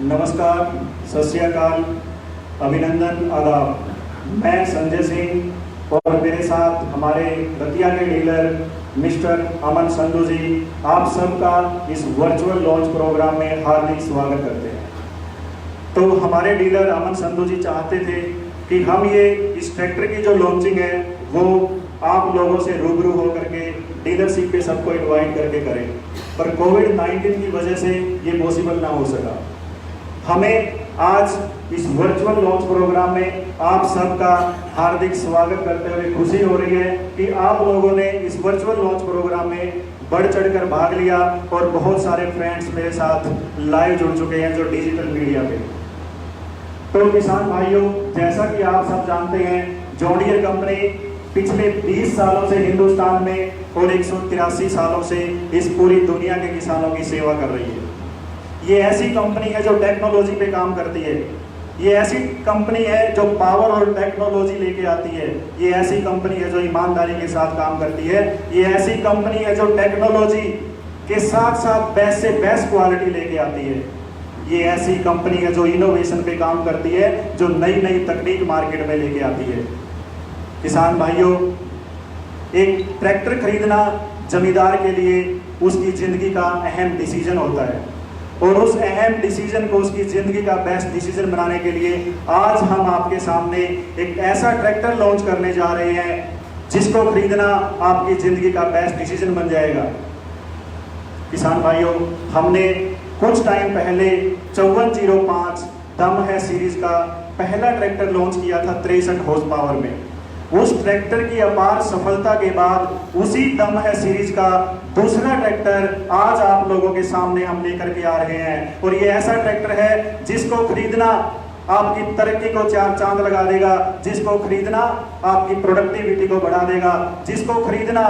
नमस्कार, सत श्री अकाल, अभिनंदन, आदाब। मैं संजय सिंह और मेरे साथ हमारे रतिया के डीलर मिस्टर अमन संधू जी आप सबका इस वर्चुअल लॉन्च प्रोग्राम में हार्दिक स्वागत करते हैं। तो हमारे डीलर अमन संधू जी चाहते थे कि हम ये इस ट्रैक्टर की जो लॉन्चिंग है वो आप लोगों से रूबरू होकर के डीलरशिप पे सबको इनवाइट करके करें, पर कोविड-19 की वजह से ये पॉसिबल ना हो सका। हमें आज इस वर्चुअल लॉन्च प्रोग्राम में आप सबका हार्दिक स्वागत करते हुए खुशी हो रही है कि आप लोगों ने इस वर्चुअल लॉन्च प्रोग्राम में बढ़ चढ़कर भाग लिया और बहुत सारे फ्रेंड्स मेरे साथ लाइव जुड़ चुके हैं जो डिजिटल मीडिया पे। तो किसान भाइयों, जैसा कि आप सब जानते हैं, जॉन डीयर कंपनी पिछले 20 सालों से हिंदुस्तान में और 183 सालों से इस पूरी दुनिया के किसानों की सेवा कर रही है। ये ऐसी कंपनी है जो टेक्नोलॉजी पे काम करती है। ये ऐसी कंपनी है जो पावर और टेक्नोलॉजी लेके आती है। ये ऐसी कंपनी है जो ईमानदारी के साथ काम करती है। ये ऐसी कंपनी है जो टेक्नोलॉजी के साथ साथ बेस्ट से बेस्ट क्वालिटी लेके आती है। ये ऐसी कंपनी है जो इनोवेशन पे काम करती है, जो नई नई तकनीक मार्केट में लेके आती है। किसान भाइयों, एक ट्रैक्टर खरीदना जमींदार के लिए उसकी जिंदगी का अहम डिसीजन होता है और उस अहम डिसीजन को उसकी ज़िंदगी का बेस्ट डिसीजन बनाने के लिए आज हम आपके सामने एक ऐसा ट्रैक्टर लॉन्च करने जा रहे हैं जिसको खरीदना आपकी ज़िंदगी का बेस्ट डिसीजन बन जाएगा। किसान भाइयों, हमने कुछ टाइम पहले 5405 दम है सीरीज का पहला ट्रैक्टर लॉन्च किया था 63 हॉर्स पावर में। उस ट्रैक्टर की अपार सफलता के बाद उसी दम है सीरीज का दूसरा ट्रैक्टर आज आप लोगों के सामने हम लेकर के आ रहे हैं और ये ऐसा ट्रैक्टर है जिसको खरीदना आपकी तरक्की को चार चांद लगा देगा, जिसको खरीदना आपकी प्रोडक्टिविटी को बढ़ा देगा, जिसको खरीदना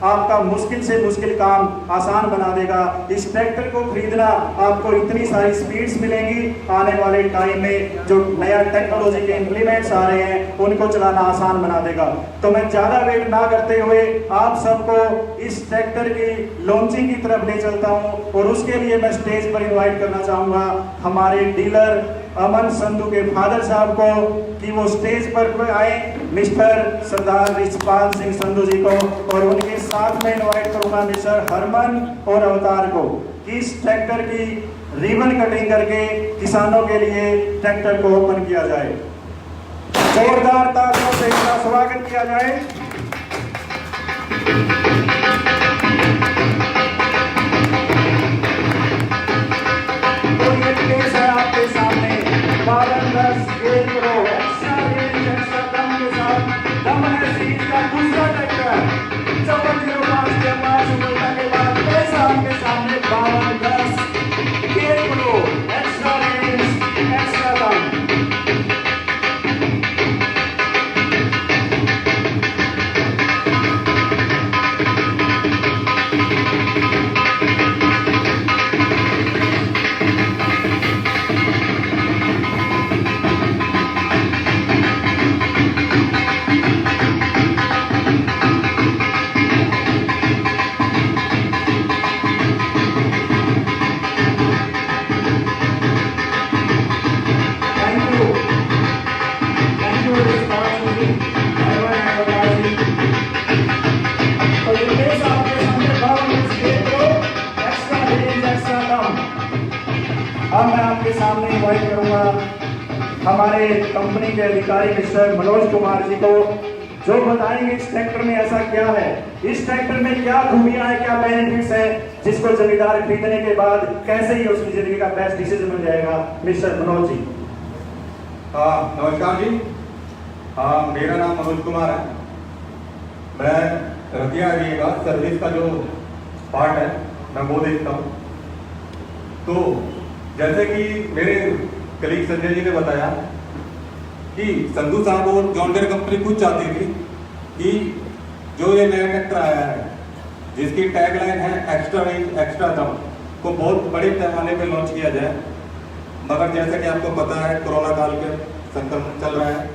आपका मुश्किल से मुश्किल काम आसान बना देगा। इस ट्रैक्टर को खरीदना आपको इतनी सारी स्पीड्स मिलेंगी, आने वाले टाइम में जो नया टेक्नोलॉजी के इम्प्लीमेंट्स आ रहे हैं उनको चलाना आसान बना देगा। तो मैं ज़्यादा वेट ना करते हुए आप सबको इस ट्रैक्टर की लॉन्चिंग की तरफ ले चलता हूँ और उसके लिए मैं स्टेज पर इन्वाइट करना चाहूँगा हमारे डीलर अमन संधू के फादर साहब को कि वो स्टेज पर आए, मिस्टर सरदार रिचपाल सिंह संधू जी को, और उनके साथ में इनवाइट करूंगा मिस्टर हरमन और अवतार को कि इस ट्रैक्टर की रिबन कटिंग करके किसानों के लिए ट्रैक्टर को ओपन किया जाए। जोरदार तालियों से इसका स्वागत किया जाए। तो ये केस है आपके सामने 1210 get pro extra range extra दम के साथ दम है सीरीज का दूसरा ट्रैक्टर 5405 के पास सफलता के बाद पैसा आपके सामने 1210 get pro extra range extra दम। अब मैं आपके सामने इन्वाइट करूंगा हमारे कंपनी के अधिकारी मिस्टर मनोज कुमार जी को, जो बताएंगे इस ट्रैक्टर में ऐसा क्या है, इस ट्रैक्टर में क्या खूबियां हैं, क्या बेनिफिट्स हैं, जिसको जमींदार खरीदने के बाद कैसे ही उसकी जिंदगी का बेस्ट डिसीजन बन जाएगा। मिस्टर मनोज जी। नमस्कार जी। मेरा नाम मनोज कुमार है। मैं रतिया एरिया का सर्विस का जो पार्ट है मैं वो देखता हूँ। तो जैसे कि मेरे कलीग संजय जी ने बताया कि संधू साहब और जॉन डीयर कंपनी खुद चाहती थी कि जो ये नया ट्रैक्टर आया है जिसकी टैगलाइन है एक्स्ट्रा रेंज एक्स्ट्रा दम को बहुत बड़े पैमाने पे लॉन्च किया जाए, मगर जैसा कि आपको पता है कोरोना काल के संक्रमण चल रहा है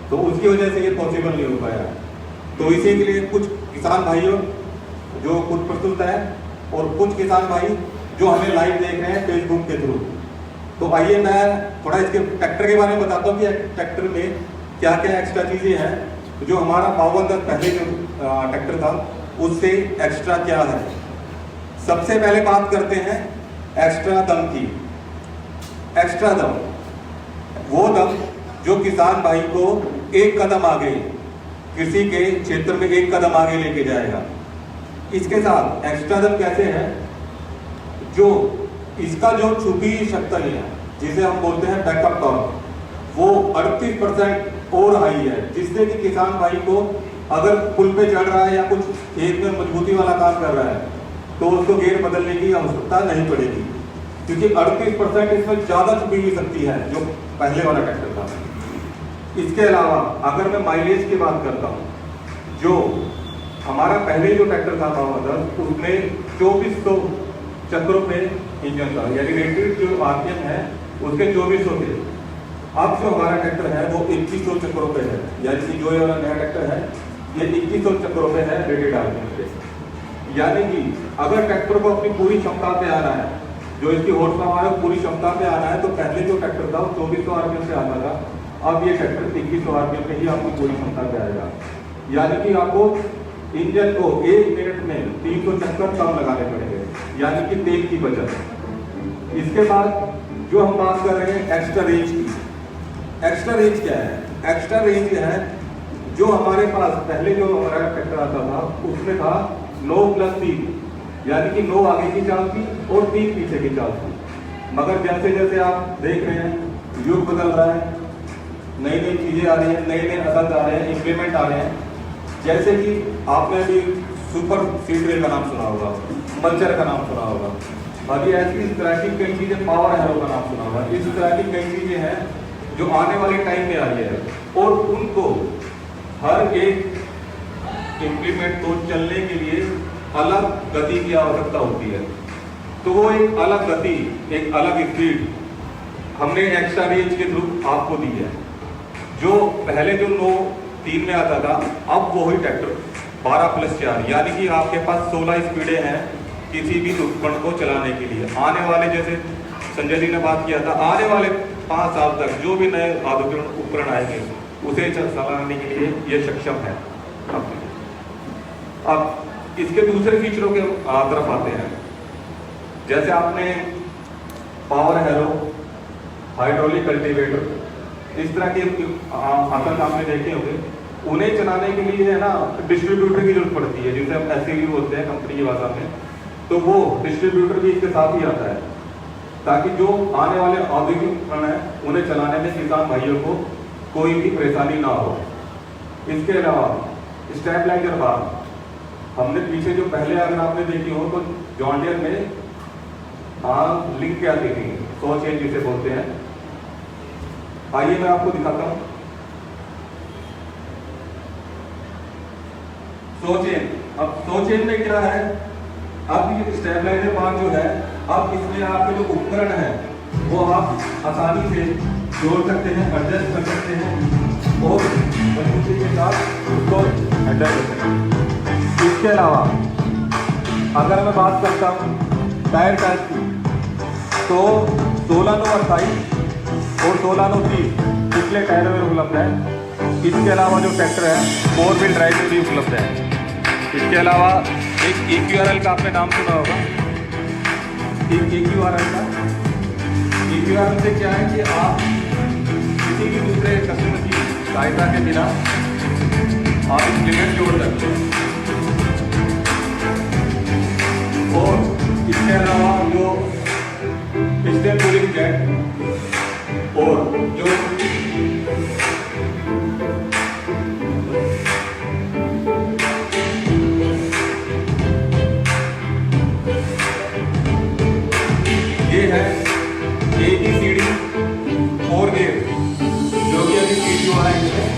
तो उसकी वजह से ये पॉसिबल नहीं हो पाया। तो इसी के लिए कुछ किसान भाइयों जो खुद प्रस्तुत है और कुछ किसान भाई जो हमें लाइव देख रहे हैं फेसबुक के थ्रू, तो आइए मैं थोड़ा इसके ट्रैक्टर के बारे में बताता हूँ कि ट्रैक्टर में क्या क्या एक्स्ट्रा चीज़ें हैं। जो हमारा पावर पहले जो ट्रैक्टर था उससे एक्स्ट्रा क्या है। सबसे पहले बात करते हैं एक्स्ट्रा दम की। एक्स्ट्रा दम वो दम जो किसान भाई को एक कदम आगे कृषि के क्षेत्र में एक कदम आगे लेके जाएगा। इसके साथ एक्स्ट्रा दम कैसे है, जो इसका जो छुपी शक्ति है जिसे हम बोलते हैं बैकअप टॉर्क, वो 38% और हाई है, जिससे कि किसान भाई को अगर पुल पे चढ़ रहा है या कुछ खेत में मजबूती वाला काम कर रहा है तो उसको गेयर बदलने की आवश्यकता नहीं पड़ेगी, क्योंकि 38% इसमें ज़्यादा छुपी हुई शक्ति है जो पहले वाला ट्रैक्टर था। इसके अलावा अगर मैं माइलेज की बात करता हूँ, जो हमारा पहले जो ट्रैक्टर था पावर उसमें 2400 चक्रों पे इंजन था, यानी रेटेड जो आरपीएम है उसके 2400 थे। अब जो हमारा ट्रैक्टर है वो 2100 चक्रों पे है, यानी कि जो ये वाला नया ट्रैक्टर है ये 2100 चक्रों पे है रेटेड आरपीएम पे। यानी कि अगर ट्रैक्टर को अपनी पूरी क्षमता पे आना है, जो इसकी हॉर्स पावर है पूरी क्षमता पे आना है, तो पहले जो ट्रैक्टर था वो 2400 आरपीएम पे आता था, अब ये ट्रैक्टर 2100 आरपीएम पे ही आपकी पूरी क्षमता पे आएगा। यानी कि आपको इंजन को 1 मिनट में 300 चक्कर कम लगाने पड़ेंगे, यानी कि तेल की बचत। इसके बाद जो हम बात कर रहे हैं एक्स्ट्रा रेंज की। एक्स्ट्रा रेंज क्या है? एक्स्ट्रा रेंज है जो हमारे पास पहले जो हमारा ट्रैक्टर आता था उसमें था 9+3, यानी कि 9 आगे की चाल थी और 3 पीछे की चाल थी। मगर जैसे जैसे आप देख रहे हैं युग बदल रहा है, नई नई चीजें आ रही हैं, नए नए असद आ रहे हैं, इंप्लीमेंट आ रहे हैं। जैसे कि आपने भी सुपर सीडर का नाम सुना होगा, मल्चर का नाम सुना होगा, अभी ऐसी इस तरह की कई चीजें, पावर हैरो का नाम सुना होगा। इस तरह की कई चीजें हैं जो आने वाले टाइम में आ रही है, और उनको हर एक इंप्लीमेंट को चलने के लिए अलग गति की आवश्यकता होती है। तो वो एक अलग गति, एक अलग स्पीड हमने एक्स्ट्रा रेंज के थ्रू आपको दी है। जो पहले जो 9-3 में आता था, अब वही ट्रैक्टर 12+4, यानी कि आपके पास 16 स्पीडें हैं किसी भी उपकरण को चलाने के लिए। आने वाले, जैसे संजय जी ने बात किया था, आने वाले 5 साल तक जो भी नए आधुनिक उपकरण आएंगे उसे चलाने के लिए ये सक्षम है। अब इसके दूसरे फीचरों के तरफ आते हैं। जैसे आपने पावर हैरो, हाइड्रोलिक कल्टीवेटर, इस तरह के आकर आपने देखे होंगे। उन्हें चलाने के लिए है ना डिस्ट्रीब्यूटर की जरूरत पड़ती है, जिसे हम एससीवी बोलते हैं कंपनी की भाषा में। तो वो डिस्ट्रीब्यूटर भी इसके साथ ही आता है, ताकि जो आने वाले औद्योगिक उपकरण हैं उन्हें चलाने में किसान भाइयों को कोई भी परेशानी ना हो। इसके अलावा स्टेबलाइजर बार, हमने पीछे जो पहले अगर आपने देखी हो तो जॉन डियर में लिंक क्या आती थी, 100 चेन जिसे बोलते हैं। आइए मैं आपको दिखाता हूँ 100 चेन। अब 100 चेन में क्या है, अब ये स्टेबलाइजर बार जो है, अब इसमें आपके जो उपकरण है वो आप आसानी से जोड़ सकते हैं, एडजस्ट कर सकते हैं और मजबूती के साथ उसको हैंडल कर सकते हैं। इसके अलावा अगर मैं बात करता हूँ टायर साइज की, तो 16/9/28 और 16/9/30 पिछले टायर में उपलब्ध है। इसके अलावा जो ट्रैक्टर है 4 व्हील ड्राइव में भी उपलब्ध है। इसके अलावा एक EQRL का आपने नाम सुना होगा, EQRL का। EQRL से क्या है कि आप किसी भी दूसरे कस्टमर की सहायता के बिना आप इंप्लीमेंट जोड़ सकते हैं। और इसके अलावा जो स्टेप कूलिंग जेट और जो ये है ABCD 4 गेयर, जो कि अभी सीट जो है इसमें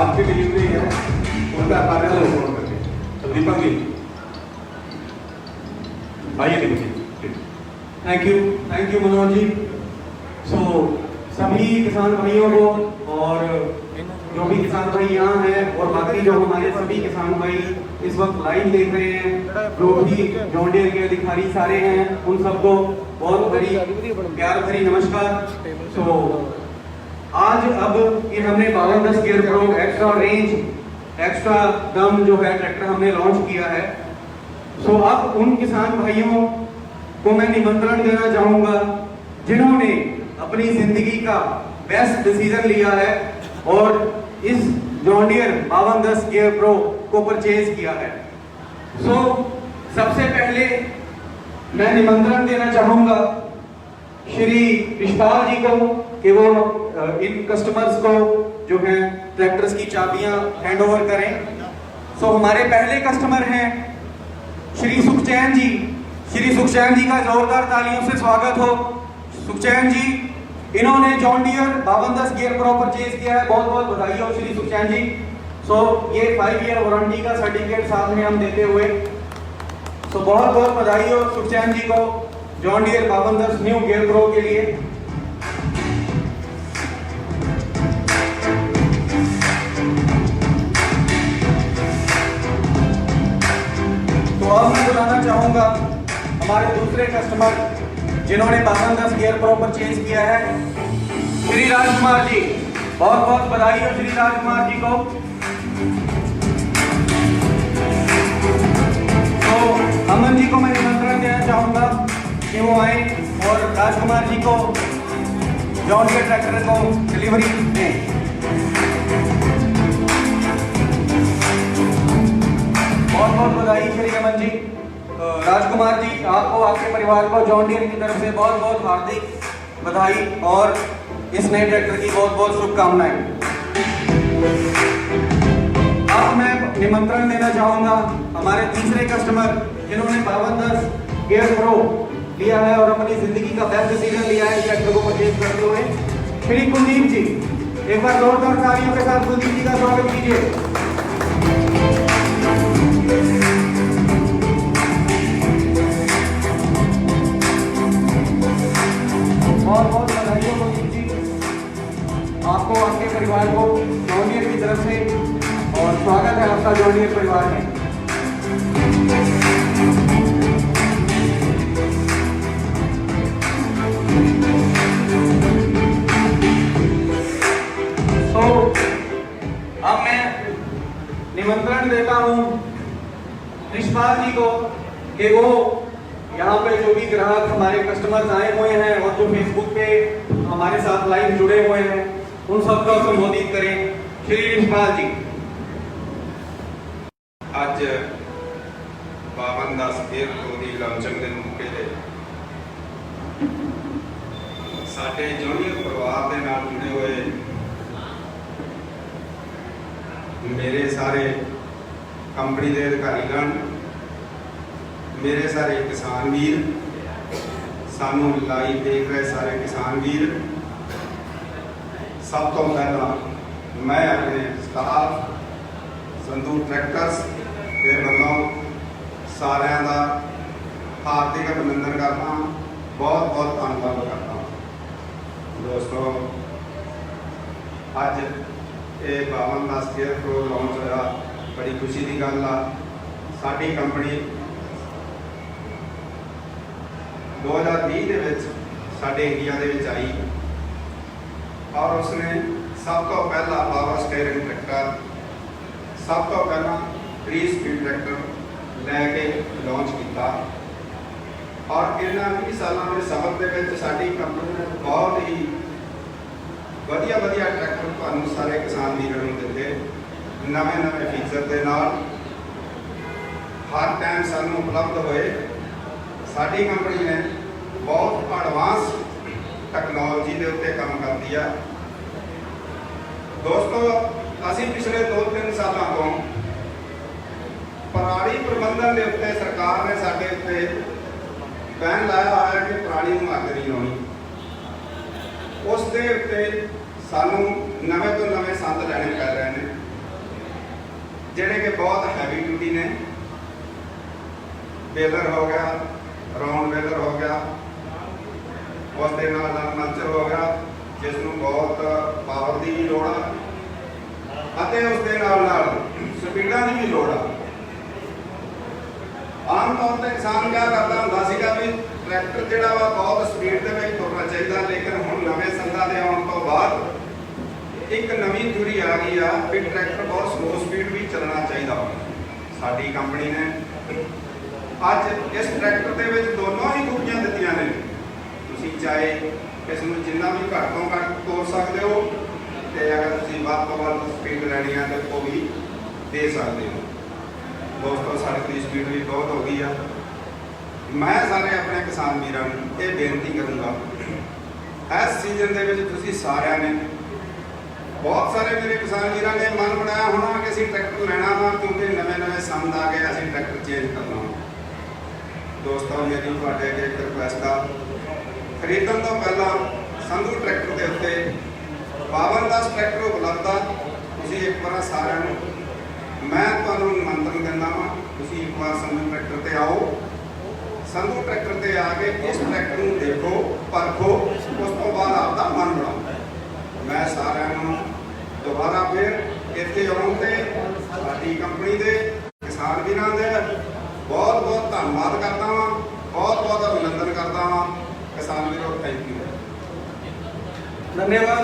आज की डिलीवरी है उनका कार्य ओपन करके। तो दीपक जी आइए दीपक जी। Thank you Manoj ji. सो सभी किसान भाइयों को और जो भी किसान भाई यहाँ हैं और बाकी जो हमारे सभी किसान भाई इस वक्त लाइव देख रहे हैं, जो भी जॉन डियर के अधिकारी सारे हैं, उन सबको बहुत बड़ी प्यार भरी नमस्कार। सो आज अब ये हमने 5210 gear pro extra range extra दम जो है ट्रैक्टर हमने लॉन्च किया है। सो अब उन किसान भाइयों को मैं निमंत्रण देना चाहूंगा जिन्होंने अपनी जिंदगी का बेस्ट डिसीजन लिया है और इस जॉन डियर 5210 गियर प्रो को परचेज किया है। सो सबसे पहले मैं निमंत्रण देना चाहूंगा श्री रिश्पाल जी को कि वो इन कस्टमर्स को जो है ट्रैक्टर्स की चाबियां हैंड ओवर करें। सो हमारे पहले कस्टमर हैं श्री सुखचैन जी। श्री सुखचैन जी का जोरदार तालियों से स्वागत हो। सुखचैन जी, इन्होंने John Deere 5210 gear pro purchase किया है। बहुत बहुत बधाई हो श्री सुखचैन जी। सो ये 5 ईयर वारंटी का सर्टिफिकेट साथ में हम देते हुए, सो बहुत बहुत बधाई हो सुखचैन जी को John Deere 5210 new gear pro के लिए। तो अब मैं बुलाना चाहूंगा हमारे दूसरे कस्टमर जिन्होंने 5210 गियर प्रो परचेज किया है, श्री राजकुमार जी। बहुत बहुत बधाई हो श्री राजकुमार जी को। तो अमन जी को मैं निमंत्रण देना चाहूंगा कि वो आए और राजकुमार जी को जॉन डियर ट्रैक्टर को डिलीवरी दें। बहुत बहुत बधाई श्री अमन जी। राजकुमार जी, आपको आपके परिवार को जॉन डियर की तरफ से बहुत बहुत हार्दिक बधाई और इस नए ट्रैक्टर की बहुत बहुत शुभकामनाएं। अब मैं निमंत्रण देना चाहूंगा हमारे तीसरे कस्टमर जिन्होंने 5210 गियर प्रो लिया है और अपनी जिंदगी का बेस्ट डिसीजन लिया है इस ट्रैक्टर को परचेज करते हुए, श्री कुलदीप जी। एक बार जोरदार तालियों के साथ कुलदीप जी का स्वागत कीजिए। बहुत बहुत बधाई हो कुलदीप जी, आपको आपके परिवार को जॉन डियर की तरफ से, और स्वागत है आपका जॉन डियर परिवार में। तो अब मैं निमंत्रण देता हूं रिश्पाल जी को कि वो यहाँ पे जो भी ग्राहक हमारे कस्टमर्स आए हुए हैं और जो फेसबुक पे हमारे साथ लाइव जुड़े हुए हैं उन सबको संबोधित करें। श्री रिश्पाल जी। ਅੱਜ 5210 गियर प्रो ਦੀ ਲਾਂਚਿੰਗ ਦੇ ਮੌਕੇ ਤੇ ਸਾਡੇ ਜੂਨੀਅਰ ਪਰਿਵਾਰ ਦੇ ਨਾਲ ਜੁੜੇ ਹੋਏ ਮੇਰੇ ਸਾਰੇ ਕੰਪਨੀ ਦੇ ਅਧਿਕਾਰੀਗਣ, मेरे सारे किसान वीर, सानू लाइव देख रहे सारे किसान वीर, सब तो पहला मैं अपने स्टाफ संदूक ट्रैक्टर्स के वालों सारिਆਂ ਦਾ हार्दिक अभिनंदन करता हूँ, बहुत बहुत धन्यवाद करता हूँ। दोस्तों, अज ये 5210 गियर प्रो लॉन्च होया, बड़ी खुशी की गल आ। साडी कंपनी 2020 ਦੇ ਵਿੱਚ ਸਾਡੇ ਇੰਡੀਆ ਦੇ ਵਿੱਚ ਆਈ और उसने सब तो पहला पावर स्टीयरिंग ट्रैक्टर, सब तो पहला 3 स्पीड ट्रैक्टर लैके लॉन्च किया और इन्होंने 20 सालों के सफर के ਵਿੱਚ ਸਾਡੀ कंपनी ने बहुत ही ਵਧੀਆ ट्रैक्टर ਤੁਹਾਨੂੰ सारे किसान ਵੀਰਾਂ ਨੂੰ ਦਿੱਤੇ, नवे फीचर के नाल हर टाइम सानू उपलब्ध होए। साडी कंपनी ने बहुत एडवांस टैक्नोलॉजी के उत्ते काम करती है। दोस्तों, असी पिछले 2-3 सालों तो पराली प्रबंधन के उत्ते सरकार ने साडे उत्ते बैन लाया हुआ है कि पराली नूं अग नहीं लाउणी। उस दे उत्ते सानू नवे तो नवे संद लैणे पै रहे हैं ਜਿਹੜੇ ਕਿ ਬਹੁਤ ਹੈਵੀ ਡਿਊਟੀ ਨੇ। ਬੇਲਰ ਹੋ ਗਿਆ, ਰਾਉਂਡ ਬੇਲਰ ਹੋ ਗਿਆ, ਉਸ ਦੇ ਨਾਲ ਮਲਚਰ ਹੋ ਗਿਆ ਜਿਸ ਨੂੰ ਬਹੁਤ ਪਾਵਰ ਦੀ ਵੀ ਲੋੜ ਆ ਅਤੇ ਉਸ ਦੇ ਨਾਲ ਸਪੀਡਾਂ ਦੀ ਵੀ ਲੋੜ ਆ। ਆਮ ਤੌਰ ਤੇ ਕਿਸਾਨ ਕਿਆ ਕਰਦਾ ਹੁੰਦਾ ਸੀਗਾ ਵੀ ਟਰੈਕਟਰ ਜਿਹੜਾ ਵਾ ਬਹੁਤ ਸਪੀਡ ਦੇ ਵਿੱਚ ਤੁਰਨਾ ਚਾਹੀਦਾ, ਲੇਕਿਨ ਹੁਣ ਨਵੇਂ ਸੰਦਾਂ ਦੇ ਆਉਣ ਤੋਂ ਬਾਅਦ ਇੱਕ ਨਵੀਂ ਥਿਊਰੀ ਆ ਗਈ ਆ ਵੀ ਟਰੈਕਟਰ ਬਹੁਤ ਸਲੋ ਸਪੀਡ ਵੀ ਚੱਲਣਾ ਚਾਹੀਦਾ। ਸਾਡੀ ਕੰਪਨੀ ਨੇ ਅੱਜ ਇਸ ਟਰੈਕਟਰ ਦੇ ਵਿੱਚ ਦੋਨੋਂ ਹੀ ਖੂਬੀਆਂ ਦਿੱਤੀਆਂ ਨੇ। ਤੁਸੀਂ ਚਾਹੇ ਇਸ ਨੂੰ ਜਿੰਨਾ ਵੀ ਘੱਟ ਤੋਂ ਘੱਟ ਤੋਰ ਸਕਦੇ ਹੋ ਤੇ ਅਗਰ ਤੁਸੀਂ ਵੱਧ ਤੋਂ ਵੱਧ ਸਪੀਡ ਲੈਣੀ ਆ ਤਾਂ ਉਹ ਵੀ ਦੇ ਸਕਦੇ ਹੋ। ਦੋਸਤੋ, ਸੜਕ ਦੀ ਸਪੀਡ ਵੀ ਬਹੁਤ ਹੋ ਗਈ ਆ। ਮੈਂ ਸਾਰੇ ਆਪਣੇ ਕਿਸਾਨ ਵੀਰਾਂ ਨੂੰ ਇਹ ਬੇਨਤੀ ਕਰੂੰਗਾ, ਇਸ ਸੀਜ਼ਨ ਦੇ ਵਿੱਚ ਤੁਸੀਂ ਸਾਰਿਆਂ ਨੇ, ਬਹੁਤ ਸਾਰੇ ਮੇਰੇ ਕਿਸਾਨ ਵੀਰਾਂ ਨੇ ਮਨ ਬਣਾਇਆ ਹੋਣਾ ਕਿ ਅਸੀਂ ਟਰੈਕਟਰ ਲੈਣਾ ਵਾ ਕਿਉਂਕਿ ਨਵੇਂ ਸੰਦ ਆ ਗਏ, ਅਸੀਂ ਟਰੈਕਟਰ ਚੇਂਜ ਕਰਨਾ। ਦੋਸਤੋ, ਮੇਰੀ ਤੁਹਾਡੇ ਅੱਗੇ ਇੱਕ ਰਿਕੁਐਸਟ ਆ, ਖਰੀਦਣ ਤੋਂ ਪਹਿਲਾਂ ਸੰਧੂ ਟਰੈਕਟਰ ਦੇ ਉੱਤੇ 52 ਟਰੈਕਟਰ ਉਪਲਬਧ ਆ। ਤੁਸੀਂ ਇੱਕ ਵਾਰ ਸਾਰਿਆਂ ਨੂੰ ਮੈਂ ਤੁਹਾਨੂੰ ਨਿਮੰਤਰਣ ਦਿੰਦਾ ਵਾਂ, ਤੁਸੀਂ ਇੱਕ ਵਾਰ ਸੰਧੂ ਟਰੈਕਟਰ ਤੇ ਆਓ। ਸੰਧੂ ਟਰੈਕਟਰ ਤੇ ਆ ਕੇ ਇਸ ਟਰੈਕਟਰ ਨੂੰ ਦੇਖੋ, ਪਰਖੋ, ਉਸ ਤੋਂ ਬਾਅਦ ਆਪਦਾ ਮਨ ਬਣਾਓ। ਮੈਂ ਸਾਰਿਆਂ ਨੂੰ ਦੁਬਾਰਾ ਫਿਰ ਇੱਥੇ ਆਉਣ ਤੇ ਸਾਡੀ ਕੰਪਨੀ ਦੇ ਕਿਸਾਨ ਵੀਰਾਂ ਦੇ ਬਹੁਤ ਬਹੁਤ ਧੰਨਵਾਦ ਕਰਦਾ ਵਾਂ, ਬਹੁਤ ਬਹੁਤ ਅਭਿਨੰਦਨ ਕਰਦਾ ਵਾਂ। ਕਿਸਾਨ ਵੀਰੋ, ਥੈਂਕ ਯੂ, धन्यवाद।